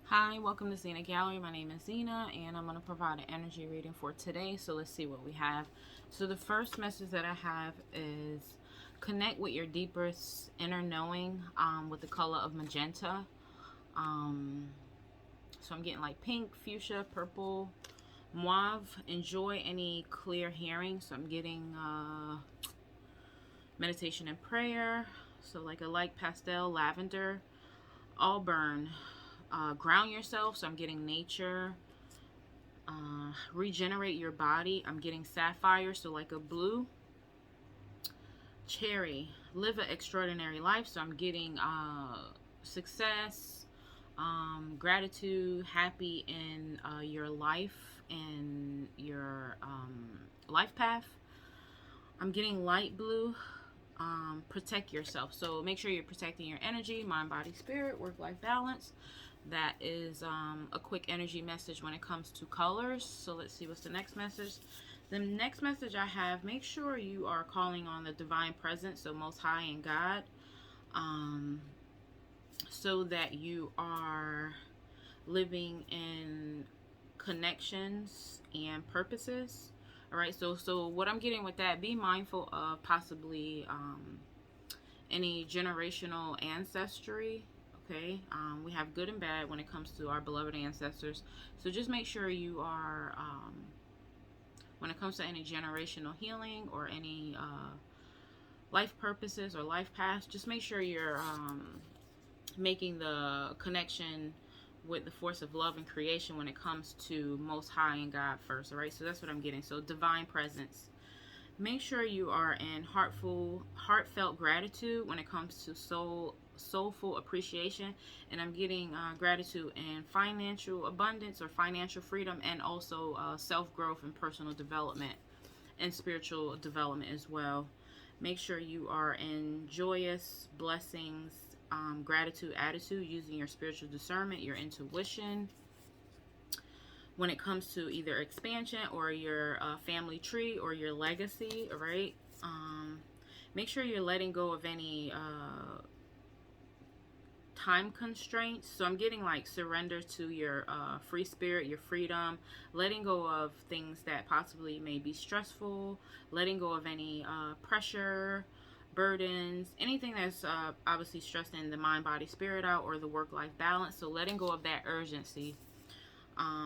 Hi, welcome to Zenagallery. My name is Zena, and I'm going to provide an energy reading for today. So let's see what we have. So the first message that I have is connect with your deepest inner knowing with the color of magenta. Um, so I'm getting like pink, fuchsia, purple, mauve. Enjoy any clear hearing. So I'm getting meditation and prayer. So like a light pastel, lavender, auburn. Ground yourself. So I'm getting nature. Regenerate your body. I'm getting sapphire, so like a blue. Cherry. Live an extraordinary life. So I'm getting success, gratitude, happy in your life and your life path. I'm getting light blue. Protect yourself. So make sure you're protecting your energy, mind, body, spirit, work-life balance. That is a quick energy message when it comes to colors. So let's see what's the next message. The next message I have, make sure you are calling on the divine presence, so Most High and God, so that you are living in connections and purposes. All right, so what I'm getting with that, be mindful of possibly any generational ancestry. Okay, we have good and bad when it comes to our beloved ancestors. So just make sure you are, when it comes to any generational healing or any life purposes or life paths, just make sure you're making the connection with the force of love and creation when it comes to Most High and God first. All right, so that's what I'm getting. So divine presence. Make sure you are in heartfelt gratitude when it comes to soulful appreciation. And I'm getting gratitude and financial abundance or financial freedom, and also self-growth and personal development and spiritual development as well. Make sure you are in joyous blessings, gratitude attitude, using your spiritual discernment, your intuition, when it comes to either expansion or your family tree or your legacy. All right, make sure you're letting go of any time constraints. So I'm getting like surrender to your free spirit, your freedom, letting go of things that possibly may be stressful, letting go of any pressure, burdens, anything that's obviously stressing the mind, body, spirit out, or the work-life balance. So letting go of that urgency.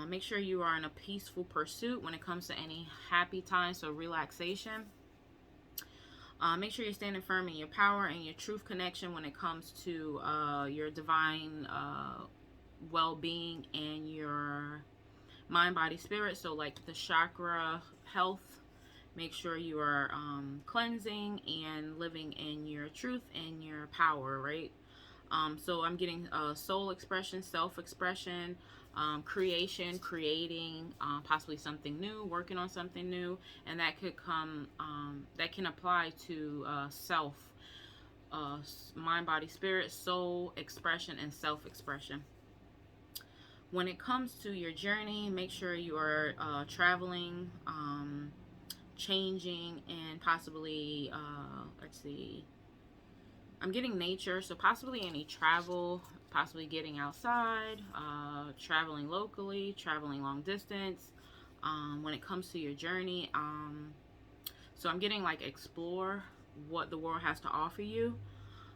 Make sure you are in a peaceful pursuit when it comes to any happy time, so relaxation. Make sure you're standing firm in your power and your truth connection when it comes to your divine well-being and your mind, body, spirit. So like the chakra health, make sure you are cleansing and living in your truth and your power, right? So I'm getting soul expression, self-expression, creation, creating, possibly something new, working on something new, and that could come, that can apply to self, mind, body, spirit, soul expression, and self-expression. When it comes to your journey, make sure you are traveling, changing, and possibly, let's see, I'm getting nature, so possibly any travel, possibly getting outside, traveling locally, traveling long distance. When it comes to your journey, so I'm getting like explore what the world has to offer you.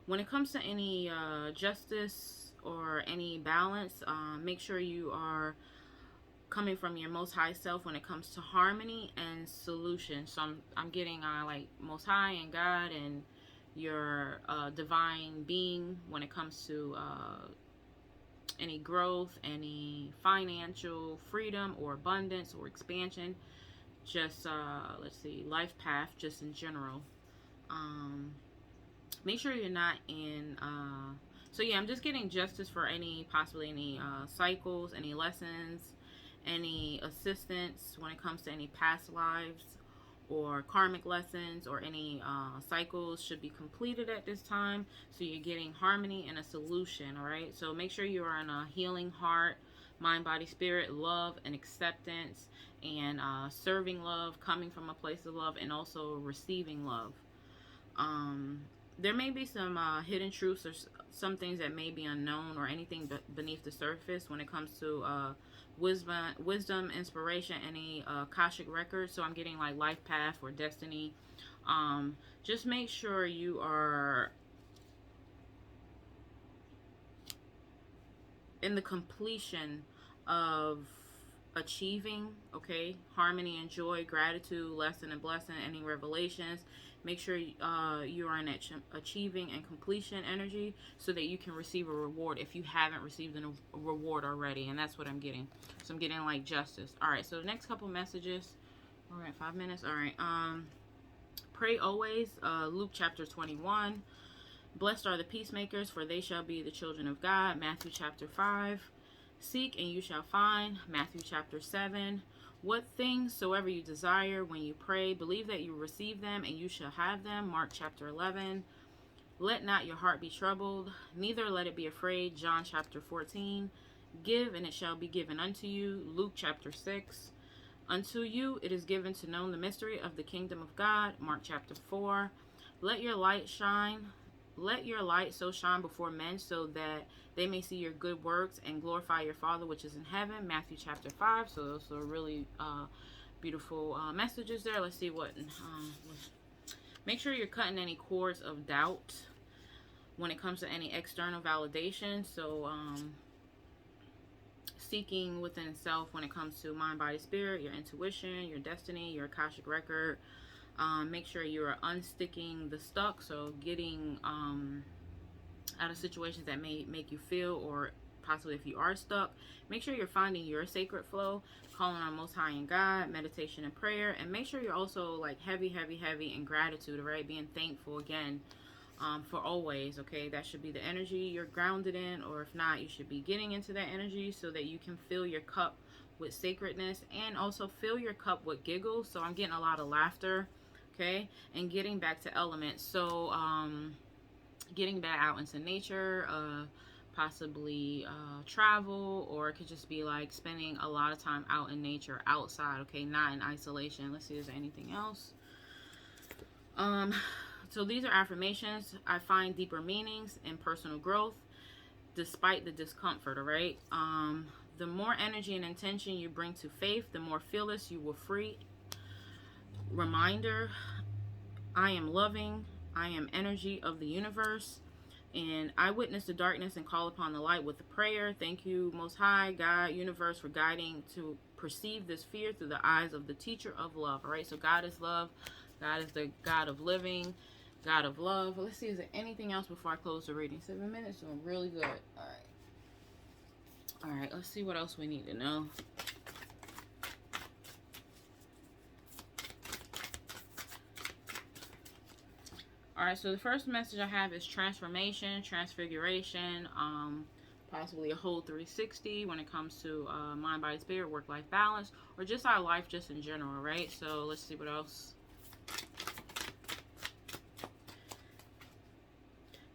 When it comes to any justice or any balance, make sure you are coming from your most high self when it comes to harmony and solution. So I'm getting like most high and God and your divine being when it comes to any growth, any financial freedom or abundance or expansion. Just let's see, life path, just in general. Make sure you're not in. So yeah, I'm just getting justice for any possibly any cycles, any lessons, any assistance when it comes to any past lives or karmic lessons, or any cycles should be completed at this time. So you're getting harmony and a solution. All right, so make sure you are in a healing heart, mind, body, spirit, love and acceptance, and serving love, coming from a place of love, and also receiving love. There may be some hidden truths or some things that may be unknown or anything beneath the surface when it comes to wisdom, inspiration, any Akashic records. So I'm getting like life path or destiny. Just make sure you are in the completion of achieving, okay, harmony and joy, gratitude, lesson and blessing, any revelations. Make sure you are in achieving and completion energy so that you can receive a reward if you haven't received a reward already. And that's what I'm getting. So I'm getting like justice. All right, so the next couple messages. All right, 5 minutes. All right. Pray always. Luke chapter 21. Blessed are the peacemakers, for they shall be the children of God. Matthew chapter 5. Seek and you shall find. Matthew chapter 7. What things soever you desire when you pray, believe that you receive them and you shall have them. Mark chapter 11. Let not your heart be troubled, neither let it be afraid. John chapter 14. Give and it shall be given unto you. Luke chapter 6. Unto you it is given to know the mystery of the kingdom of God. Mark chapter 4. Let your light shine. Let your light so shine before men so that they may see your good works and glorify your Father which is in heaven. Matthew chapter 5. So those are really beautiful messages there. Let's see what. Make sure you're cutting any cords of doubt when it comes to any external validation. So seeking within self when it comes to mind, body, spirit, your intuition, your destiny, your Akashic record. Make sure you are unsticking the stuck, so getting out of situations that may make you feel, or possibly if you are stuck, make sure you're finding your sacred flow, calling on Most High and God, meditation and prayer, and make sure you're also like heavy in gratitude, right? Being thankful again for always, okay? That should be the energy you're grounded in, or if not, you should be getting into that energy so that you can fill your cup with sacredness and also fill your cup with giggles. So I'm getting a lot of laughter, okay, and getting back to elements. So getting back out into nature, possibly travel, or it could just be like spending a lot of time out in nature, outside, okay, not in isolation. Let's see if there's anything else. So these are affirmations. I find deeper meanings in personal growth despite the discomfort, all right? The more energy and intention you bring to faith, the more fearless you will free. Reminder, I am loving, I am energy of the universe, and I witness the darkness and call upon the light with a prayer. Thank you, Most High, God, universe, for guiding to perceive this fear through the eyes of the teacher of love. All right, so God is love. God is the God of living, God of love. Let's see, is there anything else before I close the reading? 7 minutes, doing really good. All right. All right, let's see what else we need to know. All right, so the first message I have is transformation, transfiguration, possibly a whole 360 when it comes to mind, body, spirit, work-life balance, or just our life just in general, right? So let's see what else.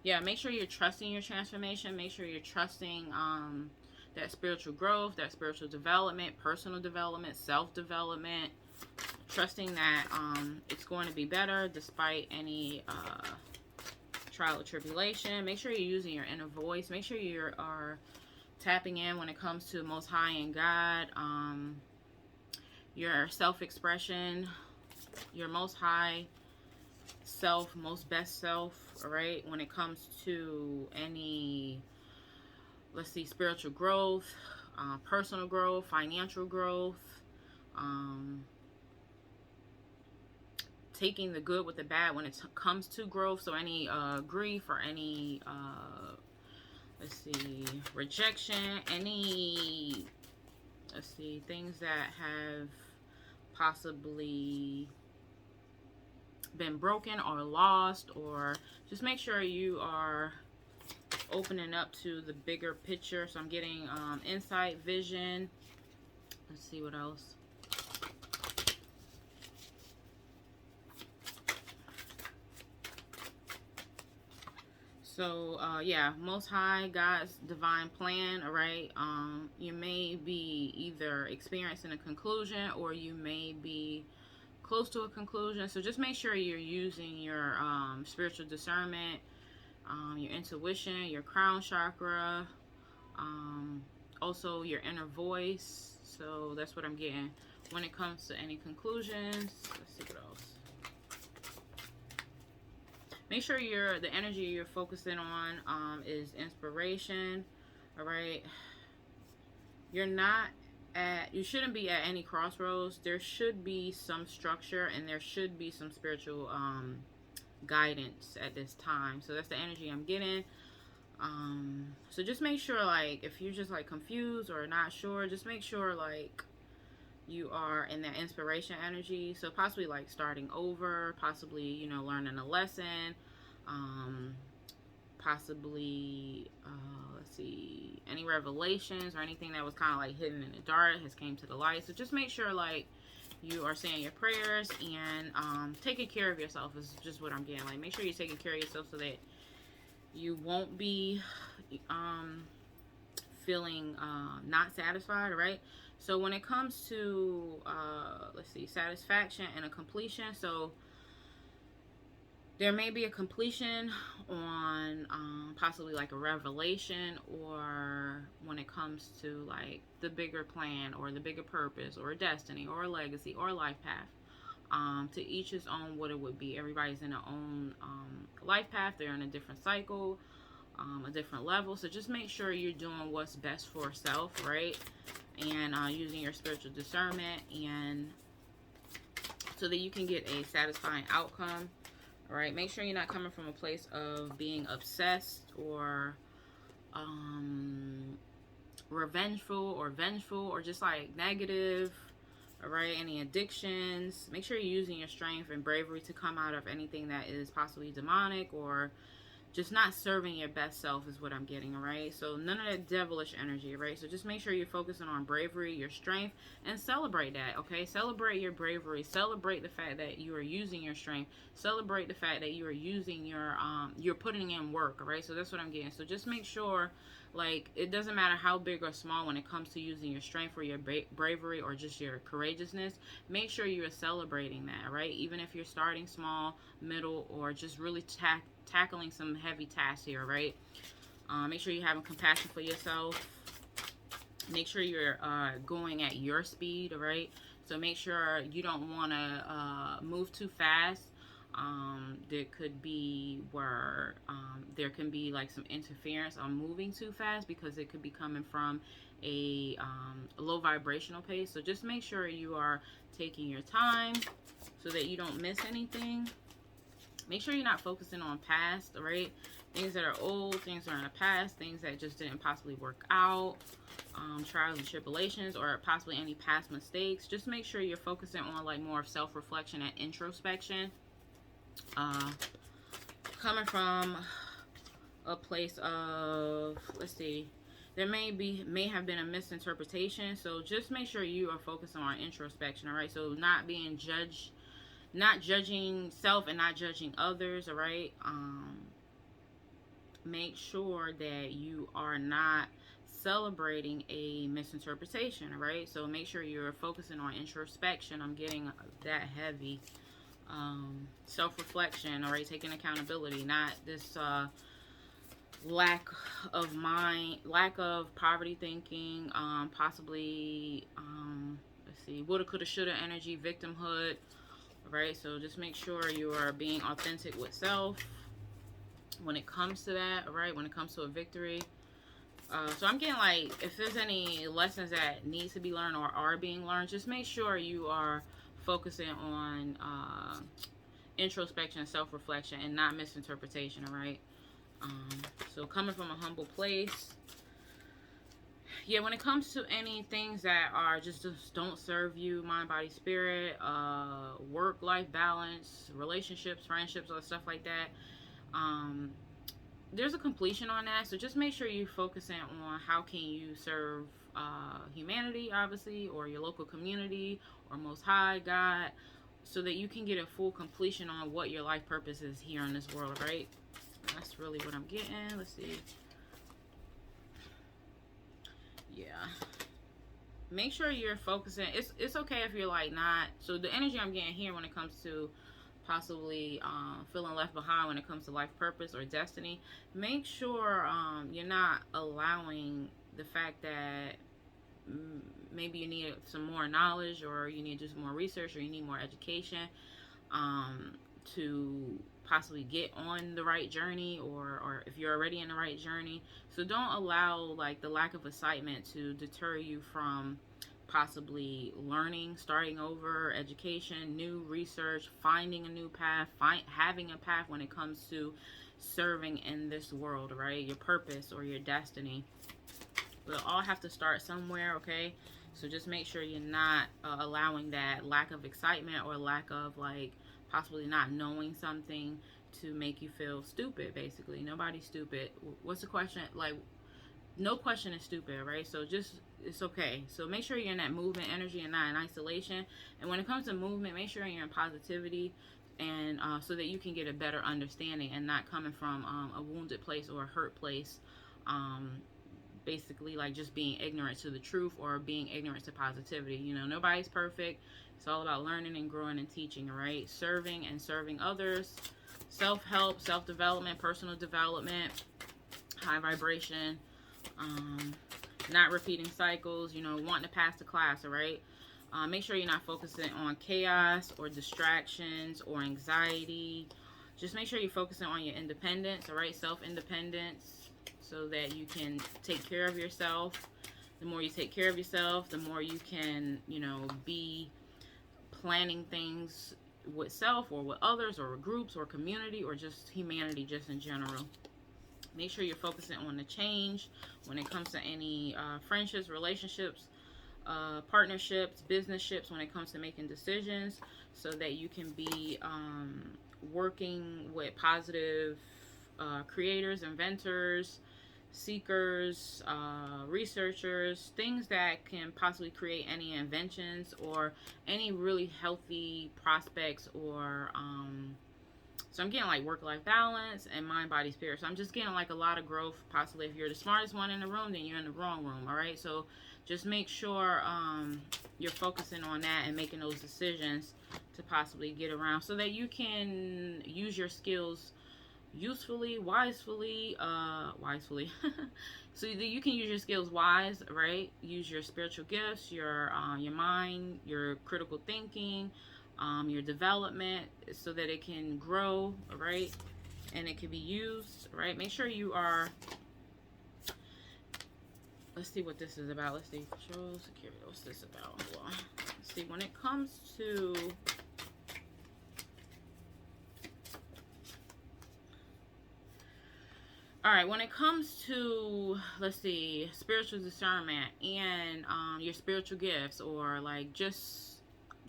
Yeah, make sure you're trusting your transformation. Make sure you're trusting that spiritual growth, that spiritual development, personal development, self-development. Trusting that it's going to be better despite any trial or tribulation. Make sure you're using your inner voice. Make sure you are tapping in when it comes to Most High and God. Your self-expression, your Most High self, most best self, all right? When it comes to any, let's see, spiritual growth, personal growth, financial growth, taking the good with the bad when it comes to growth. So any grief or any let's see, rejection, any, let's see, things that have possibly been broken or lost, or just make sure you are opening up to the bigger picture. So I'm getting insight, vision. Let's see what else. So, yeah, Most High, God's divine plan, all right? You may be either experiencing a conclusion or you may be close to a conclusion. So just make sure you're using your spiritual discernment, your intuition, your crown chakra, also your inner voice. So that's what I'm getting when it comes to any conclusions. Let's see what else. Make sure the energy you're focusing on is inspiration. All right. You shouldn't be at any crossroads. There should be some structure and there should be some spiritual guidance at this time. So that's the energy I'm getting. So just make sure, like, if you're just like confused or not sure, just make sure like you are in that inspiration energy. So possibly like starting over, possibly, you know, learning a lesson, possibly let's see, any revelations or anything that was kind of like hidden in the dark has came to the light. So just make sure like you are saying your prayers and taking care of yourself is just what I'm getting. Like, make sure you're taking care of yourself so that you won't be feeling not satisfied, right? So when it comes to let's see, satisfaction and a completion, so there may be a completion on possibly like a revelation, or when it comes to like the bigger plan or the bigger purpose or a destiny or a legacy or a life path. To each his own what it would be. Everybody's in their own life path. They're in a different cycle, a different level. So just make sure you're doing what's best for self, right? And using your spiritual discernment, and so that you can get a satisfying outcome. All right, make sure you're not coming from a place of being obsessed or revengeful or vengeful or just like negative. All right, any addictions. Make sure you're using your strength and bravery to come out of anything that is possibly demonic or just not serving your best self is what I'm getting. All right, so none of that devilish energy, right? So just make sure you're focusing on bravery, your strength, and celebrate that. Okay, celebrate your bravery, celebrate the fact that you are using your strength, celebrate the fact that you are using your you're putting in work. All right, so that's what I'm getting. So just make sure, like, it doesn't matter how big or small when it comes to using your strength or your bravery or just your courageousness. Make sure you are celebrating that, right? Even if you're starting small, middle, or just really tackling some heavy tasks here, right? Make sure you're having compassion for yourself. Make sure you're going at your speed, all right? So make sure you don't want to move too fast. There could be where there can be like some interference on moving too fast, because it could be coming from a low vibrational pace. So just make sure you are taking your time so that you don't miss anything. Make sure you're not focusing on past, right? Things that are old, things that are in the past, things that just didn't possibly work out, trials and tribulations, or possibly any past mistakes. Just make sure you're focusing on like more of self-reflection and introspection. Coming from a place of, let's see, there may have been a misinterpretation. So just make sure you are focusing on introspection, all right? So not being judged, not judging self and not judging others, all right? Make sure that you are not celebrating a misinterpretation, all right? So make sure you're focusing on introspection. I'm getting that heavy. Self-reflection, all right? Taking accountability, not this lack of mind, lack of poverty thinking, possibly, let's see, woulda, coulda, shoulda energy, victimhood. Right, so just make sure you are being authentic with self when it comes to that. All right, when it comes to a victory. So I'm getting like, if there's any lessons that need to be learned or are being learned, just make sure you are focusing on introspection, self-reflection, and not misinterpretation. All right. So coming from a humble place. Yeah, when it comes to any things that are just don't serve you, mind, body, spirit, work-life balance, relationships, friendships, or stuff like that, there's a completion on that. So just make sure you're focusing on how can you serve humanity, obviously, or your local community, or Most High, God, so that you can get a full completion on what your life purpose is here in this world, right? That's really what I'm getting. Let's see. Yeah, make sure you're focusing. It's okay if you're like not. So the energy I'm getting here when it comes to possibly feeling left behind when it comes to life purpose or destiny, make sure you're not allowing the fact that maybe you need some more knowledge, or you need to do some more research, or you need more education um, to possibly get on the right journey, or if you're already in the right journey. So don't allow like the lack of excitement to deter you from possibly learning, starting over, education, new research, finding a new path, having a path when it comes to serving in this world, right? Your purpose or your destiny. We'll all have to start somewhere, okay? So just make sure you're not allowing that lack of excitement or lack of like possibly not knowing something to make you feel stupid. Basically, nobody's stupid. What's the question? Like, no question is stupid, right? So just, it's okay. So make sure you're in that movement energy and not in isolation. And when it comes to movement, make sure you're in positivity, and so that you can get a better understanding and not coming from a wounded place or a hurt place. Basically, like just being ignorant to the truth or being ignorant to positivity. You know, nobody's perfect. It's all about learning and growing and teaching, right? Serving and serving others, self-help, self-development, personal development, high vibration, not repeating cycles, you know, wanting to pass the class, all right? Make sure you're not focusing on chaos or distractions or anxiety. Just make sure you're focusing on your independence, all right? Self-independence, so that you can take care of yourself. The more you take care of yourself, the more you can, you know, be planning things with self or with others or with groups or community or just humanity just in general. Make sure you're focusing on the change when it comes to any friendships, relationships, partnerships, business ships, when it comes to making decisions, so that you can be working with positive creators, inventors, seekers, researchers, things that can possibly create any inventions or any really healthy prospects, or so I'm getting like work-life balance and mind, body, spirit. So I'm just getting like a lot of growth. Possibly if you're the smartest one in the room, then you're in the wrong room. All right, so just make sure you're focusing on that and making those decisions to possibly get around, so that you can use your skills usefully, wisely, so that you can use your skills wise, right? Use your spiritual gifts, your mind, your critical thinking, your development, so that it can grow, right? And it can be used, right? Make sure you are, let's see what this is about. Let's see, control, security, what's this about? Hold on. Let's see, when it comes to all right, when it comes to, let's see, spiritual discernment and your spiritual gifts, or like just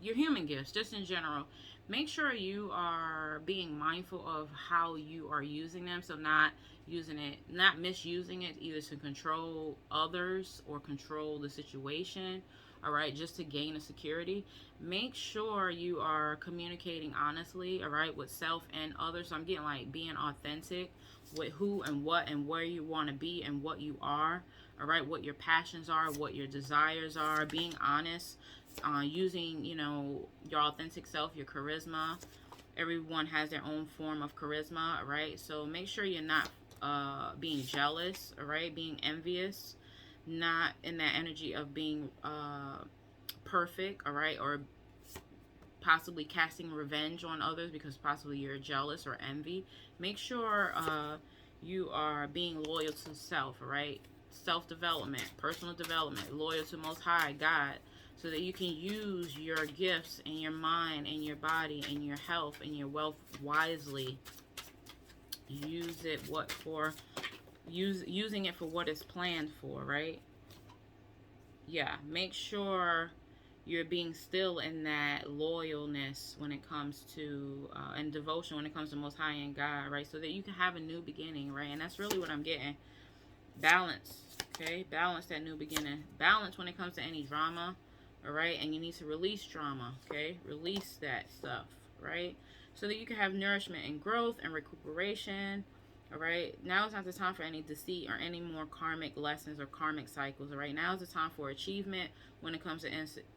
your human gifts, just in general, make sure you are being mindful of how you are using them. So not using it, not misusing it either to control others or control the situation, all right, just to gain a security. Make sure you are communicating honestly, all right, with self and others. So I'm getting like being authentic with who and what and where you want to be and what you are, all right, what your passions are, what your desires are, being honest, using, you know, your authentic self, your charisma. Everyone has their own form of charisma, all right? So make sure you're not being jealous, all right, being envious, not in that energy of being perfect, all right, or possibly casting revenge on others because possibly you're jealous or envy. Make sure you are being loyal to self, right? Self-development, personal development, loyal to Most High, God, so that you can use your gifts and your mind and your body and your health and your wealth wisely. Use it using it for what it's planned for, right? Yeah, make sure you're being still in that loyalness when it comes to and devotion when it comes to Most High and God, right? So that you can have a new beginning, right? And that's really what I'm getting. Balance, okay? Balance, that new beginning. Balance when it comes to any drama, all right? And you need to release drama, okay? Release that stuff, right? So that you can have nourishment and growth and recuperation, All right. Now is not the time for any deceit or any more karmic lessons or karmic cycles. All right. Now is the time for achievement when it comes to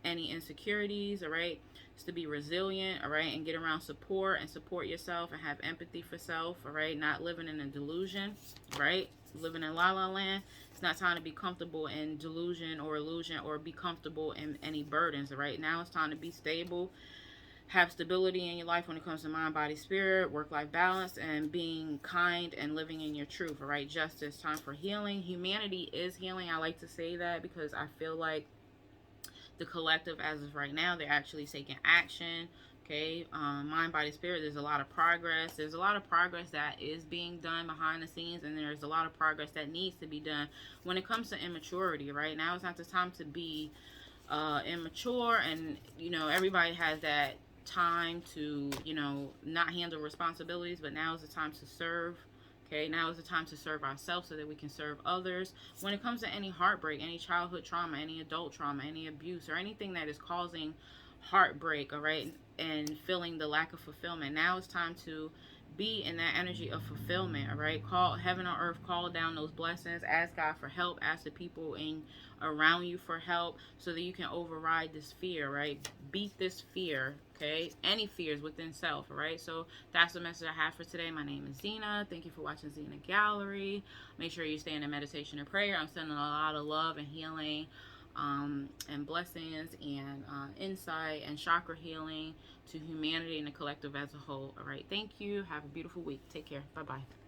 any insecurities. All right. It's to be resilient. All right. And get around support and support yourself and have empathy for self. All right. Not living in a delusion. Right. Living in la la land. It's not time to be comfortable in delusion or illusion or be comfortable in any burdens. All right. Now it's time to be stable, have stability in your life when it comes to mind, body, spirit, work-life balance, and being kind and living in your truth. All right, justice, time for healing. Humanity is healing. I like to say that because I feel like the collective, as of right now, they're actually taking action. Okay, mind, body, spirit. There's a lot of progress. There's a lot of progress that is being done behind the scenes, and there's a lot of progress that needs to be done when it comes to immaturity. Right now, it's not the time to be immature, and everybody has that time to not handle responsibilities, but now is the time to serve. Okay, now is the time to serve ourselves so that we can serve others. When it comes to any heartbreak, any childhood trauma, any adult trauma, any abuse, or anything that is causing heartbreak, all right, and feeling the lack of fulfillment, now it's time to be in that energy of fulfillment. All right, call heaven on earth, call down those blessings, ask God for help, ask the people in around you for help so that you can override this fear. Right, beat this fear. Okay, any fears within self. All right, so that's the message I have for today. My name is Zena. Thank you for watching Zenagallery. Make sure you stay in a meditation and prayer. I'm sending a lot of love and healing and blessings and insight and chakra healing to humanity and the collective as a whole. All right, thank you. Have a beautiful week. Take care. Bye bye.